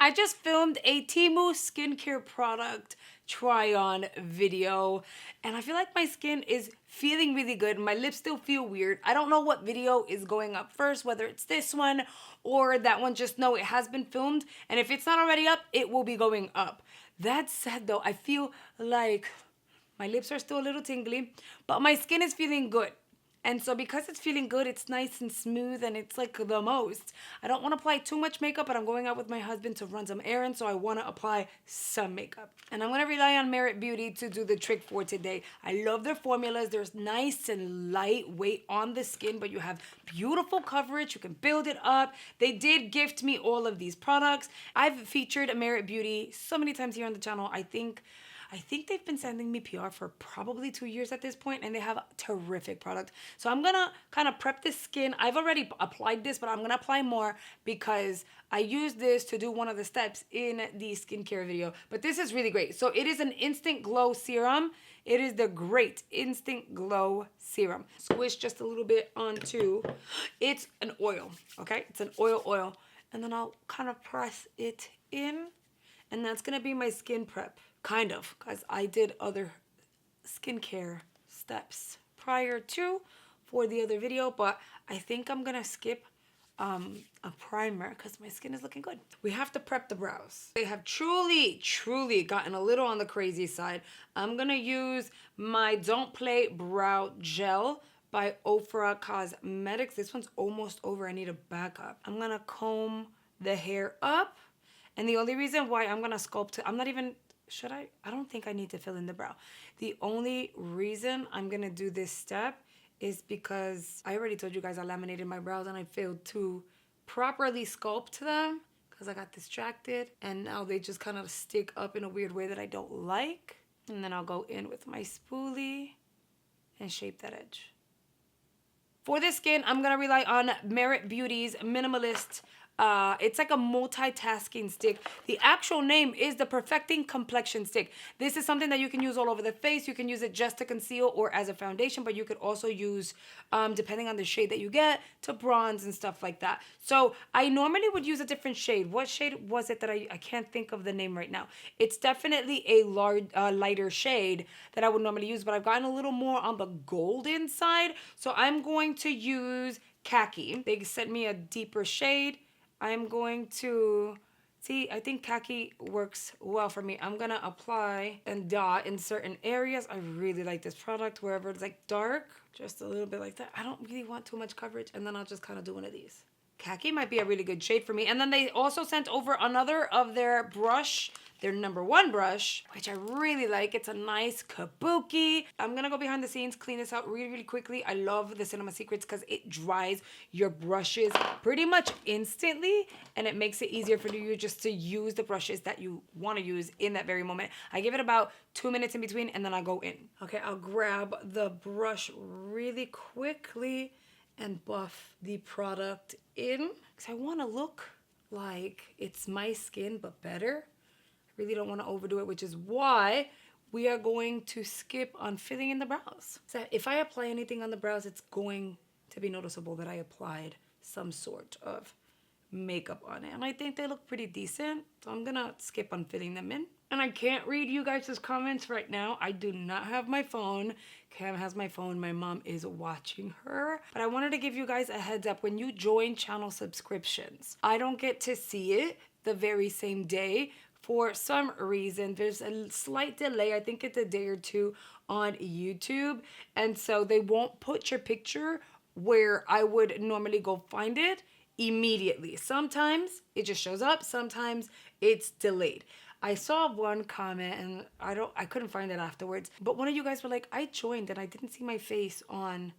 I just filmed a Temu skincare product try-on video, and I feel like my skin is feeling really good. My lips still feel weird. I don't know what video is going up first, whether it's this one or that one. Just know it has been filmed, and if it's not already up, it will be going up. That said though, I feel like my lips are still a little tingly, but my skin is feeling good. And so because it's feeling good, it's nice and smooth and it's like the most. I don't want to apply too much makeup, but I'm going out with my husband to run some errands, so I want to apply some makeup. And I'm going to rely on Merit Beauty to do the trick for today. I love their formulas. They're nice and lightweight on the skin, but you have beautiful coverage. You can build it up. They did gift me all of these products. I've featured Merit Beauty so many times here on the channel. I think they've been sending me PR for probably 2 years at this point, and they have a terrific product. So I'm gonna kind of prep the skin. I've already applied this, but I'm gonna apply more because I used this to do one of the steps in the skincare video. But this is really great. So it is an instant glow serum. It is the Great Instant Glow Serum. Squish just a little bit onto, it's an oil, okay? It's an oil. And then I'll kind of press it in, and that's gonna be my skin prep. Kind of, because I did other skincare steps prior to for the other video, but I think I'm gonna skip a primer because my skin is looking good. We have to prep the brows. They have truly gotten a little on the crazy side. I'm gonna use my Don't Play Brow Gel by Ofra Cosmetics. This one's almost over. I need a backup. I'm gonna comb the hair up, and the only reason why I'm gonna sculpt it, I'm not even, should I? I don't think I need to fill in the brow. The only reason I'm gonna do this step is because I already told you guys I laminated my brows and I failed to properly sculpt them because I got distracted, and now they just kind of stick up in a weird way that I don't like. And then I'll go in with my spoolie and shape that edge. For this skin, I'm gonna rely on Merit Beauty's Minimalist. It's like a multitasking stick. The actual name is the Perfecting Complexion Stick. This is something that you can use all over the face. You can use it just to conceal or as a foundation, but you could also use, depending on the shade that you get, to bronze and stuff like that. So I normally would use a different shade. What shade was it that I can't think of the name right now. It's definitely a lighter shade that I would normally use, but I've gotten a little more on the golden side. So I'm going to use Khaki. They sent me a deeper shade. I'm going to, see, I think Khaki works well for me. I'm gonna apply and dot in certain areas. I really like this product, wherever it's like dark, just a little bit like that. I don't really want too much coverage, and then I'll just kind of do one of these. Khaki might be a really good shade for me. And then they also sent over another of their brush, their #1 brush, which I really like. It's a nice kabuki. I'm gonna go behind the scenes, clean this out really quickly. I love the Cinema Secrets because it dries your brushes pretty much instantly, and it makes it easier for you just to use the brushes that you want to use in that very moment. I give it about 2 minutes in between, and then I go in. Okay, I'll grab the brush really quickly and buff the product in because I want to look like it's my skin but better. I really don't want to overdo it, which is why we are going to skip on filling in the brows. So if I apply anything on the brows, it's going to be noticeable that I applied some sort of makeup on it, and I think they look pretty decent, so I'm gonna skip on filling them in. And I can't read you guys' comments right now. I do not have my phone. Cam has my phone. My mom is watching her. But I wanted to give you guys a heads up. When you join channel subscriptions, I don't get to see it the very same day. For some reason, there's a slight delay. I think it's a day or two on YouTube. And so they won't put your picture where I would normally go find it immediately. Sometimes it just shows up. Sometimes it's delayed. I saw one comment and I couldn't find it afterwards, but one of you guys were like, I joined and I didn't see my face on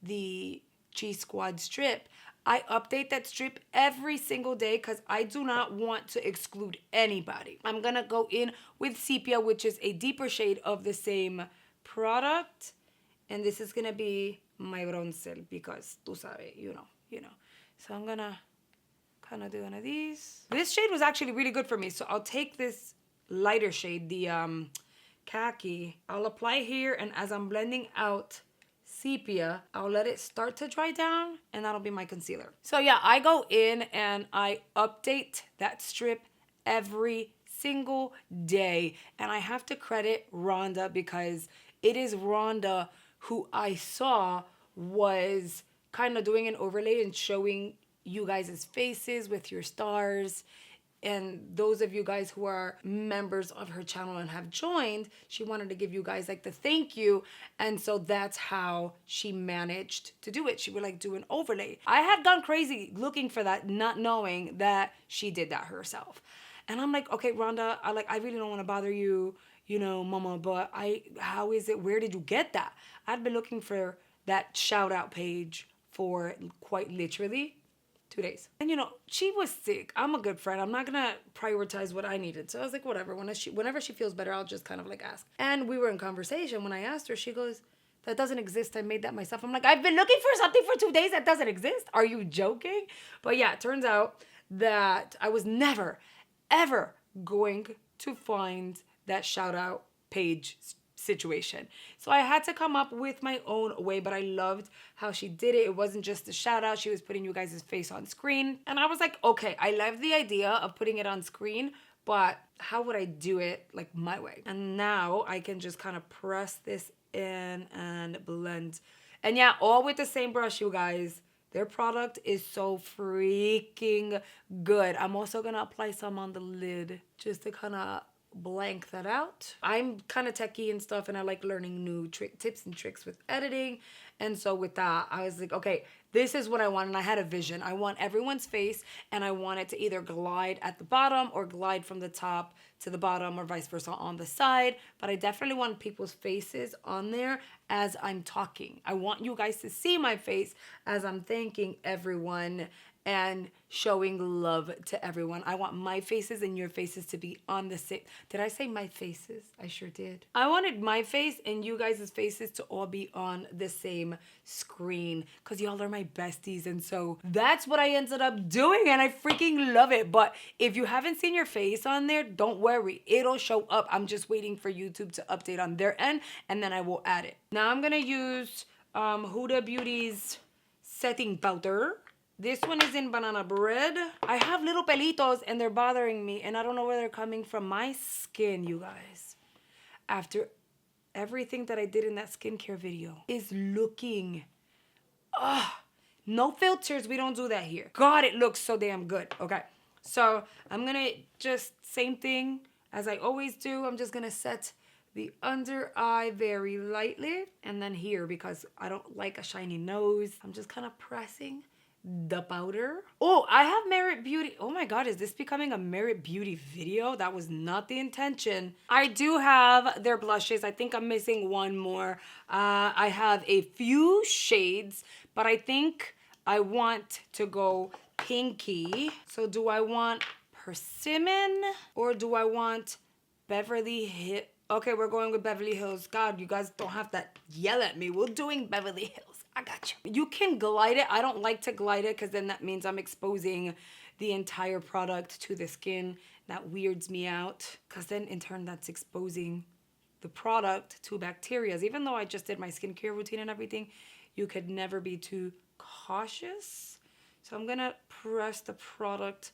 the G Squad strip. I update that strip every single day because I do not want to exclude anybody. I'm gonna go in with Sepia, which is a deeper shade of the same product, and this is gonna be my bronzer because tú sabes, you know. So I'm gonna kind of do one of these. This shade was actually really good for me, so I'll take this lighter shade, the Khaki. I'll apply here, and as I'm blending out Sepia, I'll let it start to dry down, and that'll be my concealer. So yeah, I go in and I update that strip every single day. And I have to credit Rhonda because it is Rhonda who I saw was kind of doing an overlay and showing you guys' faces with your stars. And those of you guys who are members of her channel and have joined, she wanted to give you guys like the thank you. And so that's how she managed to do it. She would like do an overlay. I had gone crazy looking for that, not knowing that she did that herself. And I'm like, okay, Rhonda, I really don't want to bother you, you know, mama, but how is it? Where did you get that? I'd been looking for that shout out page for quite literally 2 days. And you know, she was sick. I'm a good friend. I'm not gonna prioritize what I needed. So I was like, whatever. Whenever she feels better, I'll just kind of like ask. And we were in conversation. When I asked her, she goes, that doesn't exist. I made that myself. I'm like, I've been looking for something for 2 days that doesn't exist. Are you joking? But yeah, it turns out that I was never, ever going to find that shout out page situation. So I had to come up with my own way, but I loved how she did it. It wasn't just a shout out. She was putting you guys' face on screen. And I was like, okay, I love the idea of putting it on screen, but how would I do it like my way? And now I can just kind of press this in and blend. And yeah, all with the same brush, you guys. Their product is so freaking good. I'm also gonna apply some on the lid just to kind of blank that out. I'm kind of techie and stuff, and I like learning new tips and tricks with editing. And so with that, I was like, okay, this is what I want. And I had a vision. I want everyone's face, and I want it to either glide at the bottom or glide from the top to the bottom or vice versa on the side. But I definitely want people's faces on there as I'm talking. I want you guys to see my face as I'm thanking everyone and showing love to everyone. I want my faces and your faces to be on the same. Did I say my faces? I sure did. I wanted my face and you guys' faces to all be on the same screen because y'all are my besties. And so that's what I ended up doing, and I freaking love it. But if you haven't seen your face on there, don't worry. It'll show up. I'm just waiting for YouTube to update on their end, and then I will add it. Now I'm gonna use Huda Beauty's setting powder. This one is in banana bread. I have little pelitos and they're bothering me, and I don't know where they're coming from. My skin, you guys, after everything that I did in that skincare video, is looking, no filters. We don't do that here. God, it looks so damn good. Okay, so I'm gonna just, same thing as I always do. I'm just gonna set the under eye very lightly, and then here, because I don't like a shiny nose, I'm just kind of pressing the powder. Oh, I have Merit Beauty. Oh my God, is this becoming a Merit Beauty video? That was not the intention. I do have their blushes. I think I'm missing one more. I have a few shades, but I think I want to go pinky. So do I want Persimmon or do I want Beverly Hills? Okay, we're going with Beverly Hills. God, you guys don't have to yell at me. We're doing Beverly Hills. I got you. You can glide it. I don't like to glide it because then that means I'm exposing the entire product to the skin. That weirds me out because then in turn that's exposing the product to bacteria. Even though I just did my skincare routine and everything, you could never be too cautious. So I'm going to press the product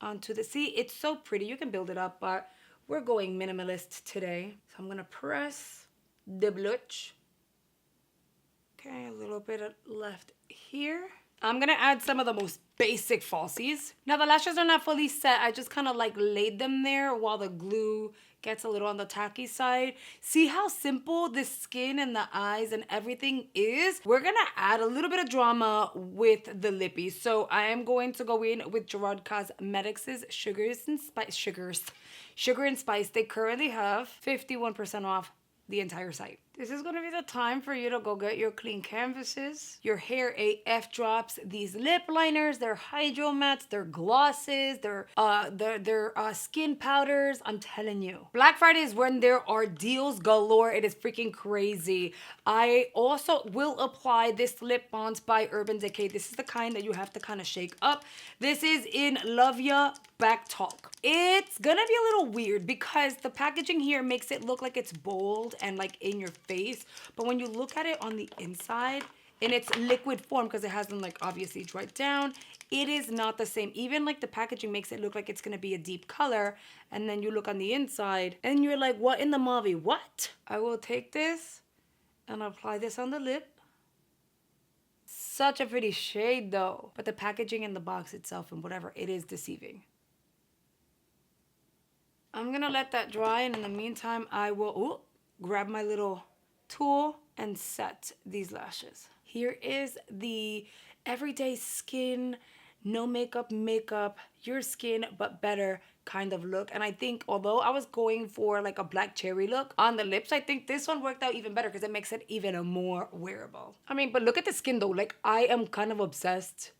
onto the, see, it's so pretty. You can build it up, but we're going minimalist today. So I'm going to press the blush. Okay, a little bit left here. I'm gonna add some of the most basic falsies. Now the lashes are not fully set. I just kind of like laid them there while the glue gets a little on the tacky side. See how simple the skin and the eyes and everything is? We're gonna add a little bit of drama with the lippies. So I am going to go in with Gerard Cosmetics' Sugar and Spice. They currently have 51% off the entire site. This is gonna be the time for you to go get your clean canvases, your hair AF drops, these lip liners, their hydro mats, their glosses, their skin powders. I'm telling you. Black Friday is when there are deals galore. It is freaking crazy. I also will apply this lip balm by Urban Decay. This is the kind that you have to kind of shake up. This is in Love Ya Back Talk. It's gonna be a little weird because the packaging here makes it look like it's bold and like in your face, but when you look at it on the inside, in its liquid form, because it has them like obviously dried down, it is not the same. Even like the packaging makes it look like it's gonna be a deep color, and then you look on the inside and you're like, what in the Mavi? What? I will take this and apply this on the lip. Such a pretty shade though, but the packaging and the box itself and whatever, it is deceiving. I'm gonna let that dry, and in the meantime, I will grab my little tool and set these lashes. Here is the everyday skin, no makeup, your skin but better kind of look. And I think although I was going for like a black cherry look on the lips, I think this one worked out even better because it makes it even more wearable. I mean, but look at the skin though. Like, I am kind of obsessed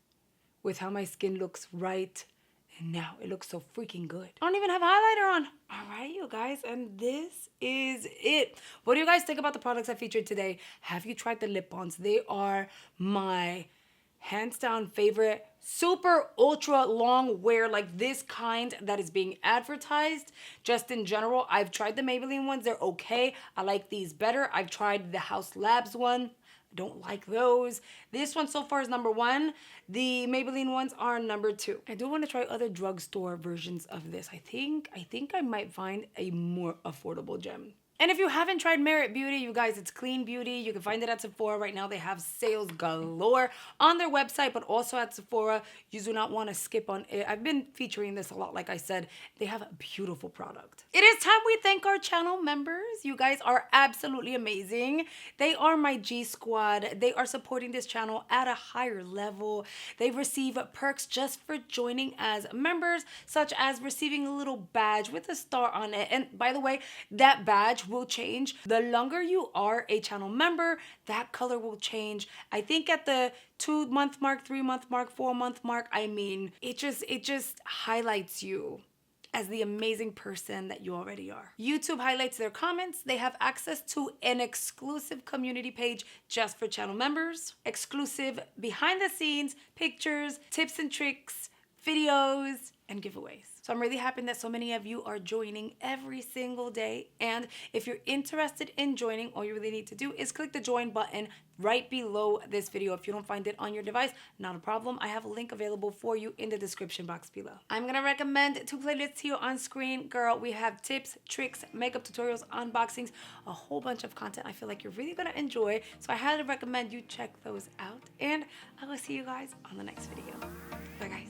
with how my skin looks right and now. It looks so freaking good. I don't even have highlighter on. All right, you guys, and this is it. What do you guys think about the products I featured today? Have you tried the lip balms? They are my hands down favorite, super ultra long wear, like this kind that is being advertised. Just in general, I've tried the Maybelline ones. They're okay. I like these better. I've tried the House Labs one. Don't like those. This one so far is number 1. The Maybelline ones are number 2. I do want to try other drugstore versions of this. I think I might find a more affordable gem. And if you haven't tried Merit Beauty, you guys, it's clean beauty. You can find it at Sephora. Right now they have sales galore on their website, but also at Sephora. You do not want to skip on it. I've been featuring this a lot. Like I said, they have a beautiful product. It is time we thank our channel members. You guys are absolutely amazing. They are my G Squad. They are supporting this channel at a higher level. They receive perks just for joining as members, such as receiving a little badge with a star on it. And by the way, that badge will change. The longer you are a channel member, that color will change. I think at the 2-month mark, 3-month mark, 4-month mark, I mean, it just highlights you as the amazing person that you already are. YouTube highlights their comments. They have access to an exclusive community page just for channel members, exclusive behind the scenes pictures, tips and tricks, videos, and giveaways. So I'm really happy that so many of you are joining every single day. And if you're interested in joining, all you really need to do is click the join button right below this video. If you don't find it on your device, not a problem. I have a link available for you in the description box below. I'm gonna recommend 2 playlists here on screen. Girl, we have tips, tricks, makeup tutorials, unboxings, a whole bunch of content I feel like you're really gonna enjoy. So I highly recommend you check those out. And I will see you guys on the next video. Bye guys.